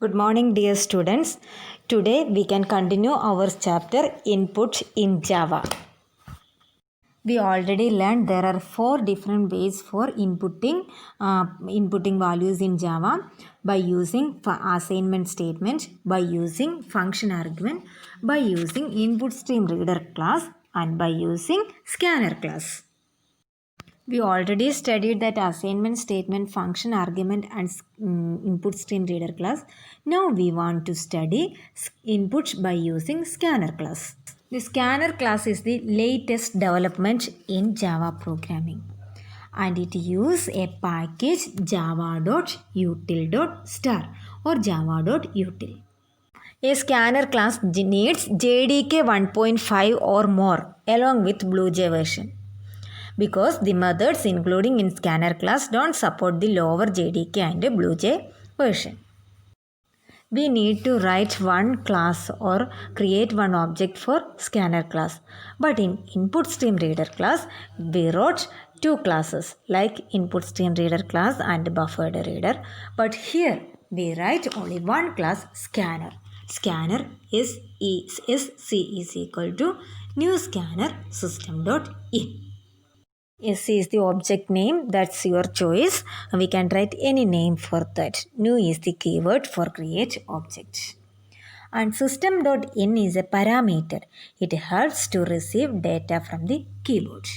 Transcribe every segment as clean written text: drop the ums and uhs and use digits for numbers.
Good morning, dear students. Today we can continue our chapter Input in Java. We already learned there are 4 different ways for inputting values in Java by using assignment statement, by using function argument, by using input stream reader class, and by using scanner class. We already studied that assignment statement, function argument, and input stream reader class. Now we want to study inputs by using scanner class. The scanner class is the latest development in Java programming, and it uses a package java.util.star or java.util. A scanner class needs JDK 1.5 or more along with BlueJ version, because the methods including in scanner class don't support the lower JDK and BlueJ version. We need to write one class or create one object for scanner class. But in input stream reader class, we wrote 2 classes like input stream reader class and buffered reader. But here we write only one class, scanner. Scanner is C is equal to new scanner system.in. SC is the object name, that's your choice. We can write any name for that. New is the keyword for create object. And system.in is a parameter. It helps to receive data from the keyboard.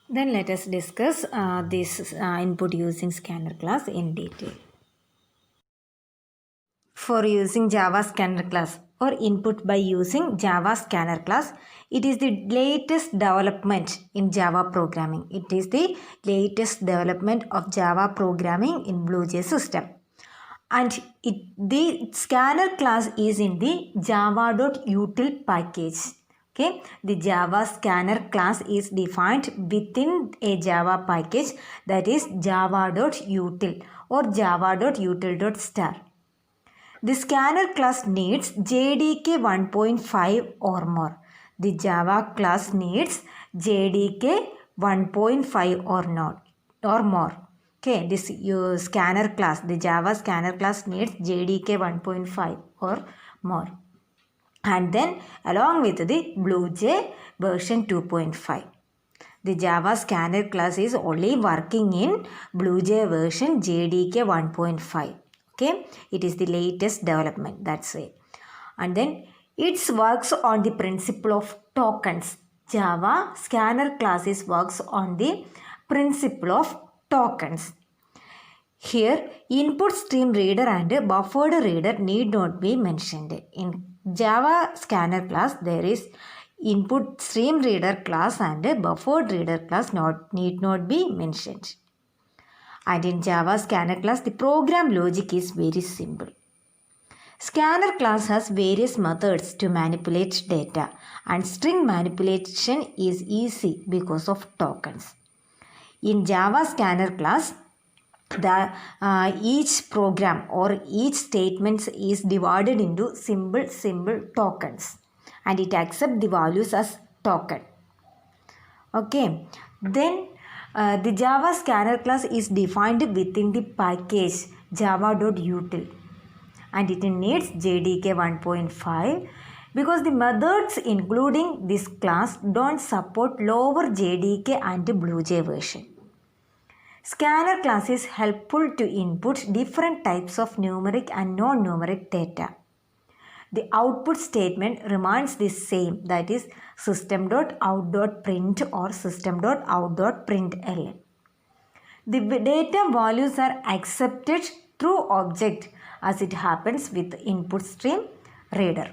Then let us discuss this input using scanner class in detail. For using Java scanner class or input by using Java scanner class, it is the latest development in Java programming. It is the latest development of Java programming in BlueJ system. And the scanner class is in the java.util package. Okay, the Java scanner class is defined within a Java package, that is java.util or java.util.star. The scanner class needs JDK 1.5 or more. The Java class needs JDK 1.5 or not or more. Okay, this scanner class, the Java scanner class needs JDK 1.5 or more. And then along with the BlueJ version 2.5. The Java scanner class is only working in BlueJ version JDK 1.5. Okay, it is the latest development, that's it. And then it works on the principle of tokens. Java scanner classes works on the principle of tokens. Here input stream reader and buffered reader need not be mentioned. In Java scanner class there is input stream reader class and buffered reader class need not be mentioned. And in Java scanner class, the program logic is very simple. Scanner class has various methods to manipulate data, and string manipulation is easy because of tokens. In Java scanner class, each program or each statement is divided into simple tokens, and it accepts the values as token. Okay, then the Java scanner class is defined within the package java.util, and it needs JDK 1.5 because the methods including this class don't support lower JDK and BlueJ version. Scanner class is helpful to input different types of numeric and non-numeric data. The output statement remains the same, that is system.out.print or system.out.println. The data values are accepted through object as it happens with input stream reader.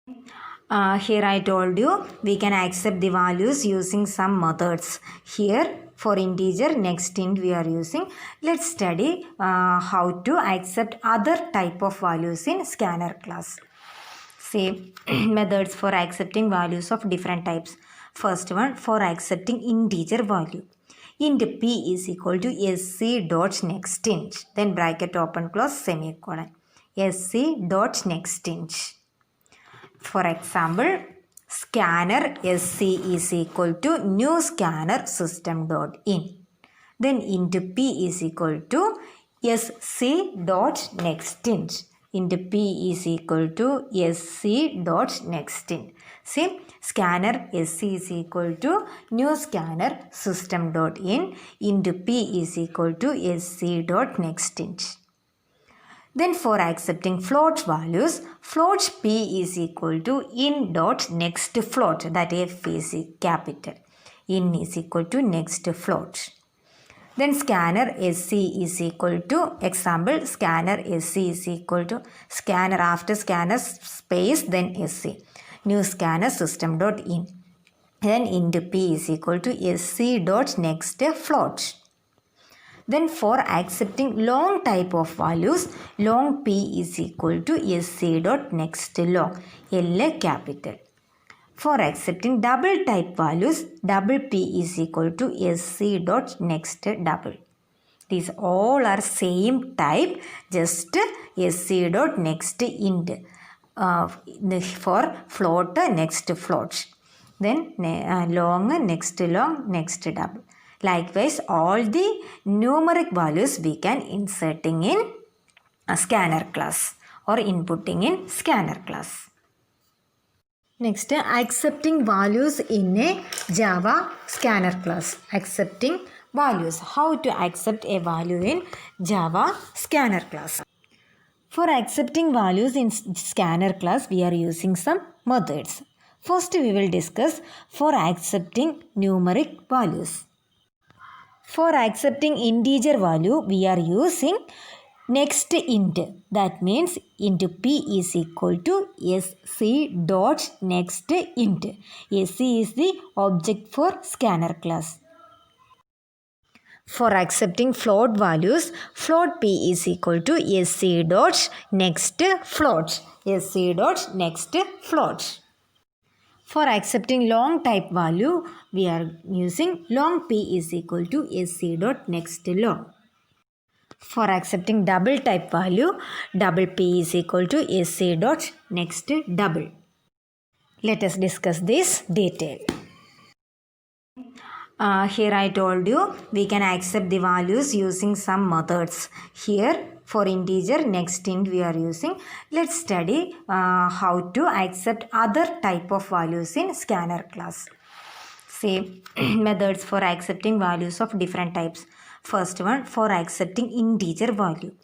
Here I told you we can accept the values using some methods. Here for integer next int we are using. Let's study how to accept other type of values in scanner class. Say methods for accepting values of different types. First one, for accepting integer value. Int p is equal to sc dot next int. Then bracket open close semicolon. Sc dot next int. For example, scanner sc is equal to new scanner system dot in. Then int p is equal to sc dot next int. Int p is equal to sc dot next int. Same, scanner sc is equal to new scanner system dot in. Int p is equal to sc dot next int. Then for accepting float values, float p is equal to in dot next float, that f is capital. In is equal to next float. Then scanner sc is equal to, example, scanner sc is equal to scanner after scanner space then sc. New scanner system dot in. Then int p is equal to sc dot next float. Then for accepting long type of values, long p is equal to sc dot next long, L capital. For accepting double type values, double p is equal to sc dot next double. These all are same type, just sc dot next int. For float, next float. Then long, next double. Likewise, all the numeric values we can inserting in a scanner class or inputting in scanner class. Next, accepting values in a Java scanner class. Accepting values. How to accept a value in Java scanner class. For accepting values in scanner class, we are using some methods. First, we will discuss for accepting numeric values. For accepting integer value, we are using next int. That means int p is equal to sc dot next int. Sc is the object for scanner class. For accepting float values, float p is equal to sc dot next float. Sc dot next float. For accepting long type value, we are using long p is equal to sc dot next long. For accepting double type value, double p is equal to sc dot next double. Let us discuss this detail. Here I told you we can accept the values using some methods. Here for integer next int we are using. Let's study how to accept other type of values in scanner class. Say methods for accepting values of different types. First one, for accepting integer value.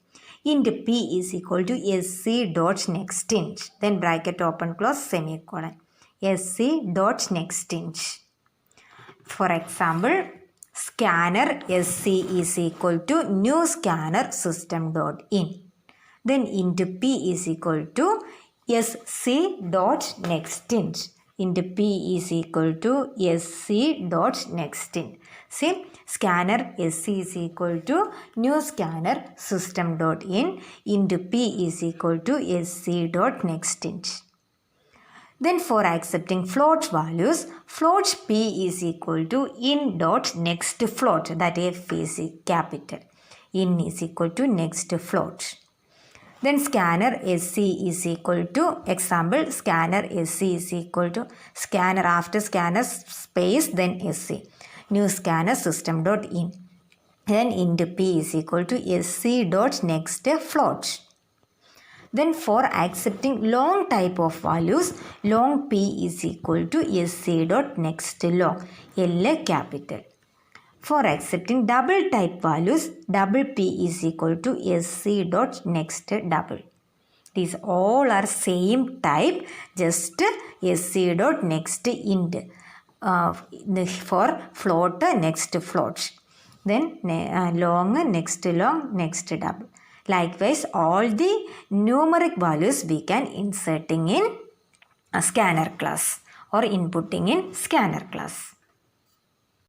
Int p is equal to sc dot next int. Then bracket open close semicolon. Sc dot next int. For example, scanner sc is equal to new scanner system dot in. Then int p is equal to sc dot next int. Int p is equal to sc dot next int. Same, scanner sc is equal to new scanner system dot in. Int p is equal to sc dot next int. Then for accepting float values, float p is equal to in dot next float, that f is capital. In is equal to next float. Then scanner sc is equal to, example, scanner sc is equal to scanner after scanner space then sc. New scanner system dot in. Then int p is equal to sc dot next float. Then for accepting long type of values, long p is equal to sc dot next long, L capital. For accepting double type values, double p is equal to sc dot next double. These all are same type, just sc dot next int. For float, next float. Then long, next double. Likewise, all the numeric values we can inserting in scanner class or inputting in scanner class.